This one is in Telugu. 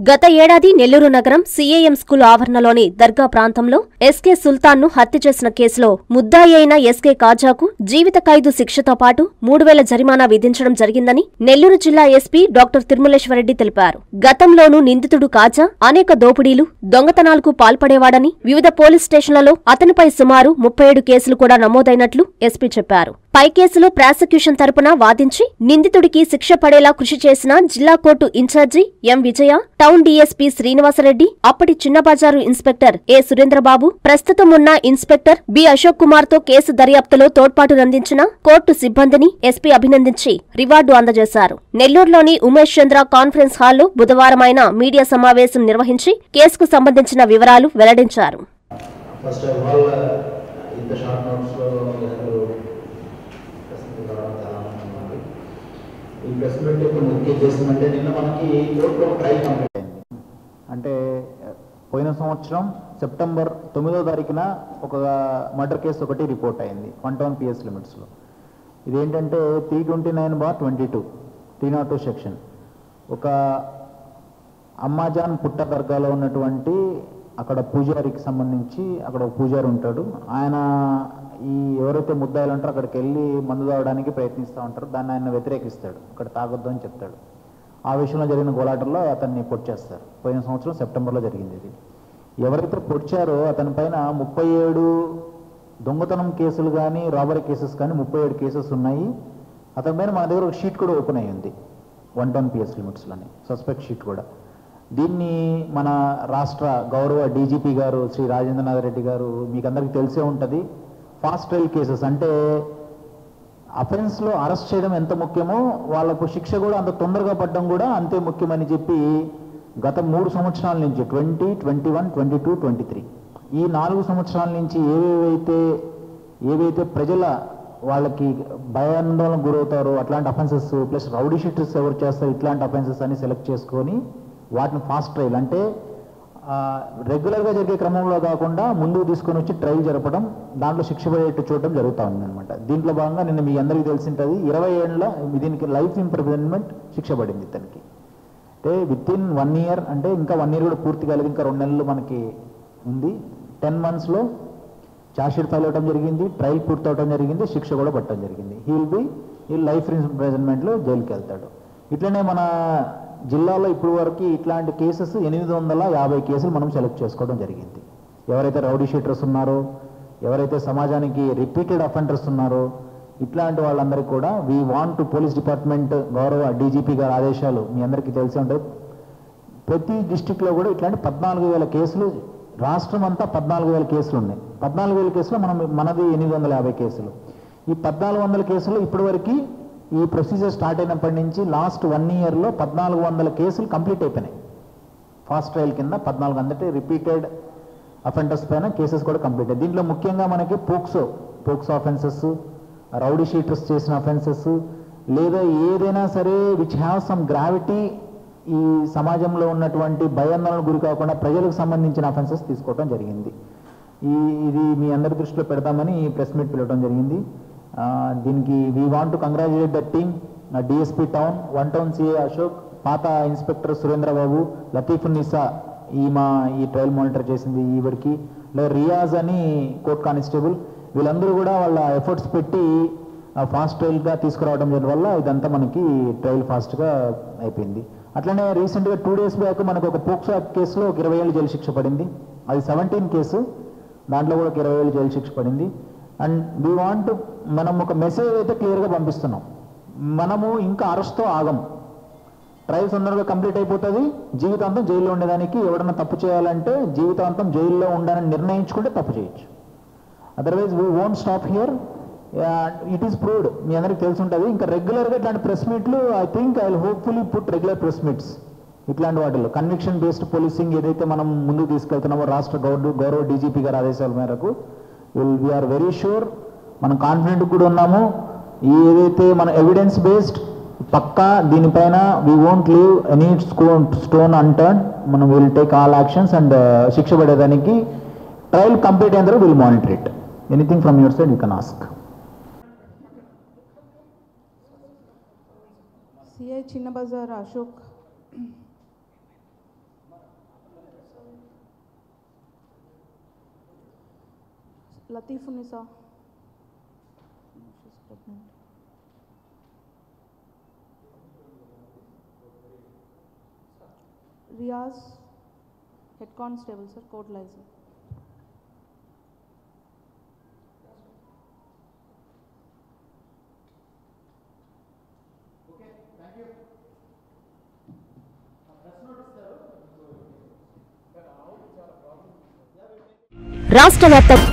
గత ఏడాది నెల్లూరు నగరం సీఏఎం స్కూల్ ఆవరణలోని దర్గా ప్రాంతంలో ఎస్కే సుల్తాన్ను హత్య చేసిన కేసులో ముద్దాయి అయిన ఎస్కే కాజాకు జీవిత ఖైదు శిక్షతో పాటు 3,000 జరిమానా విధించడం జరిగిందని నెల్లూరు జిల్లా ఎస్పీ డాక్టర్ తిరుమలేశ్వరరెడ్డి తెలిపారు. గతంలోనూ నిందితుడు కాజా అనేక దోపిడీలు, దొంగతనాలకు పాల్పడేవాడని వివిధ పోలీస్ స్టేషన్లలో అతనిపై సుమారు 37 కేసులు కూడా నమోదైనట్లు ఎస్పీ చెప్పారు. పై కేసులో ప్రాసిక్యూషన్ తరపున వాదించి నిందితుడికి శిక్ష పడేలా కృషి చేసిన జిల్లా కోర్టు ఇన్ఛార్జి ఎం విజయ, టౌన్ డీఎస్పీ శ్రీనివాసరెడ్డి, అప్పటి చిన్నబజారు ఇన్స్పెక్టర్ ఏ సురేంద్రబాబు, ప్రస్తుతం ఉన్న ఇన్స్పెక్టర్ బి అశోక్ కుమార్ తో కేసు దర్యాప్తులో తోడ్పాటునందించిన కోర్టు సిబ్బందిని ఎస్పీ అభినందించి రివార్డు అందజేశారు. నెల్లూరులోని ఉమేష్ చంద్ర కాన్ఫరెన్స్ హాల్లో బుధవారం ఆయన మీడియా సమావేశం నిర్వహించి కేసుకు సంబంధించిన వివరాలు వెల్లడించారు. అంటే పోయిన సంవత్సరం సెప్టెంబర్ 9వ తారీఖున ఒక మర్డర్ కేసు ఒకటి రిపోర్ట్ అయింది 1 PS లిమిట్స్లో. ఇదేంటంటే 329/22 302 సెక్షన్. ఒక అమ్మాజాన్ పుట్ట దర్గాలో ఉన్నటువంటి అక్కడ పూజారికి సంబంధించి, అక్కడ ఒక పూజారి ఉంటాడు. ఆయన ఈ ఎవరైతే ముద్దాయిలు ఉంటారో అక్కడికి వెళ్ళి మందు తాగడానికి ప్రయత్నిస్తూ ఉంటారు. దాన్ని ఆయన వ్యతిరేకిస్తాడు, అక్కడ తాగొద్దు అని చెప్తాడు. ఆ విషయంలో జరిగిన గోలాటల్లో అతన్ని పొడిచేస్తారు. పోయిన సంవత్సరం సెప్టెంబర్లో జరిగింది ఇది. ఎవరైతే పొడిచారో అతని పైన 37 దొంగతనం కేసులు కానీ, రాబరీ కేసెస్ కానీ 37 కేసెస్ ఉన్నాయి. అతని పైన మన దగ్గర ఒక షీట్ కూడా ఓపెన్ అయ్యింది 110 PS లిమిట్స్లోని, సస్పెక్ట్ షీట్ కూడా. దీన్ని మన రాష్ట్ర గౌరవ డీజీపీ గారు శ్రీ రాజేంద్రనాథ్ రెడ్డి గారు, మీకు అందరికీ తెలిసే ఉంటుంది, ఫాస్ట్ ట్రయల్ కేసెస్ అంటే అఫెన్స్లో అరెస్ట్ చేయడం ఎంత ముఖ్యమో వాళ్ళకు శిక్ష కూడా అంత తొందరగా పడడం కూడా అంతే ముఖ్యమని చెప్పి గత 3 సంవత్సరాల నుంచి 20, 21, 22, 23 ఈ 4 సంవత్సరాల నుంచి ఏవైతే ప్రజల వాళ్ళకి భయాందోళన గురవుతారో అట్లాంటి అఫెన్సెస్ ప్లస్ రౌడీ షీటర్స్ ఎవరు చేస్తారో ఇట్లాంటి అఫెన్సెస్ అని సెలెక్ట్ చేసుకొని వాటిని ఫాస్ట్ ట్రయల్ అంటే రెగ్యులర్గా జరిగే క్రమంలో కాకుండా ముందుకు తీసుకొని వచ్చి ట్రయల్ జరపడం, దాంట్లో శిక్ష పడేట్టు చూడడం జరుగుతూ ఉందన్నమాట. దీంట్లో భాగంగా నిన్న మీ అందరికీ తెలిసింటుంది 20 ఏళ్ళ దీనికి లైఫ్ ఇంప్రిజన్మెంట్ శిక్ష పడింది ఇతనికి. అంటే వితిన్ 1 year, అంటే ఇంకా 1 year కూడా పూర్తి కాలేదు, ఇంకా 2 నెలలు మనకి ఉంది. 10 monthsలో ఛార్జ్షీట్ ఫైల్ అవ్వడం జరిగింది, ట్రయల్ పూర్తి అవడం జరిగింది, శిక్ష కూడా పట్టడం జరిగింది. ఈ లైఫ్ ఇంప్రిజన్మెంట్లో జైలుకి వెళ్తాడు. ఇట్లనే మన జిల్లాలో ఇప్పుడు వరకు ఇట్లాంటి కేసెస్ 850 కేసులు మనం సెలెక్ట్ చేసుకోవడం జరిగింది. ఎవరైతే రౌడీ షీటర్స్ ఉన్నారో, ఎవరైతే సమాజానికి రిపీటెడ్ అఫెండర్స్ ఉన్నారో ఇట్లాంటి వాళ్ళందరికీ కూడా we want to police department గౌరవ డీజీపీ గారి ఆదేశాలు మీ అందరికీ తెలిసి ఉంటాయి. ప్రతి డిస్టిక్లో కూడా ఇట్లాంటి 14,000 కేసులు, రాష్ట్రం అంతా 14,000 కేసులు ఉన్నాయి. 14,000 కేసులు మనది 850 కేసులు. ఈ 1,400 కేసులు ఇప్పటి వరకు ఈ ప్రొసీజర్ స్టార్ట్ అయినప్పటి నుంచి లాస్ట్ 1 yearలో 1,400 కేసులు కంప్లీట్ అయిపోయినాయి. ఫాస్ట్ ట్రయల్ కింద 1400 రిపీటెడ్ అఫెండర్స్ పైన కేసెస్ కూడా కంప్లీట్ అయ్యాయి. దీంట్లో ముఖ్యంగా మనకి పోక్సో అఫెన్సెస్, రౌడీ షీటర్స్ చేసిన అఫెన్సెస్, లేదా ఏదైనా సరే విచ్ హ్యావ్ సమ్ గ్రావిటీ, ఈ సమాజంలో ఉన్నటువంటి భయాందోళనకు గురి కాకుండా ప్రజలకు సంబంధించిన అఫెన్సెస్ తీసుకోవడం జరిగింది. ఇది మీ అందరి దృష్టిలో పెడతామని ప్రెస్ మీట్ పిలవడం జరిగింది. దీనికి we want to congratulate the team, DSP town, 1 Town CA Ashok, పాత ఇన్స్పెక్టర్ సురేంద్రబాబు, లతీఫున్నిసా ఈ ట్రయల్ మానిటర్ చేసింది ఈవిడికి, లేదా రియాజ్ అని కోర్ట్ కానిస్టేబుల్, వీళ్ళందరూ కూడా వాళ్ళ ఎఫర్ట్స్ పెట్టి ఫాస్ట్ ట్రయల్గా తీసుకురావడం వల్ల ఇదంతా మనకి ట్రయల్ ఫాస్ట్గా అయిపోయింది. అట్లనే రీసెంట్గా 2 days బ్యాక్ మనకు ఒక పోక్సో కేసులో ఒక 20 ఏళ్ళు జైలు శిక్ష పడింది. అది 17 కేసు, దాంట్లో కూడా ఒక 20 ఏళ్ళు జైలు శిక్ష పడింది. అండ్ వీ వాంట్, మనం ఒక మెసేజ్ అయితే క్లియర్గా పంపిస్తున్నాం, మనము ఇంకా అరెస్ట్తో ఆగం. ట్రయల్ తొందరగా కంప్లీట్ అయిపోతుంది. జీవితాంతం జైల్లో ఉండేదానికి ఎవడన్నా తప్పు చేయాలంటే జీవితాంతం జైల్లో ఉండాలని నిర్ణయించుకుంటే తప్పు చేయొచ్చు. Otherwise we won't stop here. It is proved, మీ అందరికి తెలిసి ఉంటుంది. ఇంకా రెగ్యులర్గా ఇట్లాంటి ప్రెస్ మీట్లు I think I will hopefully put regular press meets ఇట్లాంటి వాటిల్లో. కన్విక్షన్ బేస్డ్ పోలీసింగ్ ఏదైతే మనం ముందుకు తీసుకెళ్తున్నామో రాష్ట్ర గౌరవ డీజీపీ గారి ఆదేశాల మేరకు వీఆర్ వెరీ షూర్, మనం కాన్ఫిడెంట్ కూడా ఉన్నాము. ఏదైతే మన ఎవిడెన్స్ బేస్డ్ పక్కా దీనిపైన we won't leave any stone unturned, మనం will take all actions and శిక్ష పడేదానికి ట్రయల్ కంప్లీట్ అయిన తర్వాత will monitor it. Anything from your side you can ask. CI చిన్న బజార్ Ashok Latif Unisa. She's pregnant. Riaz, Head Constable, sir, Court License. రాష్ట్ర వ్యాప్తంగా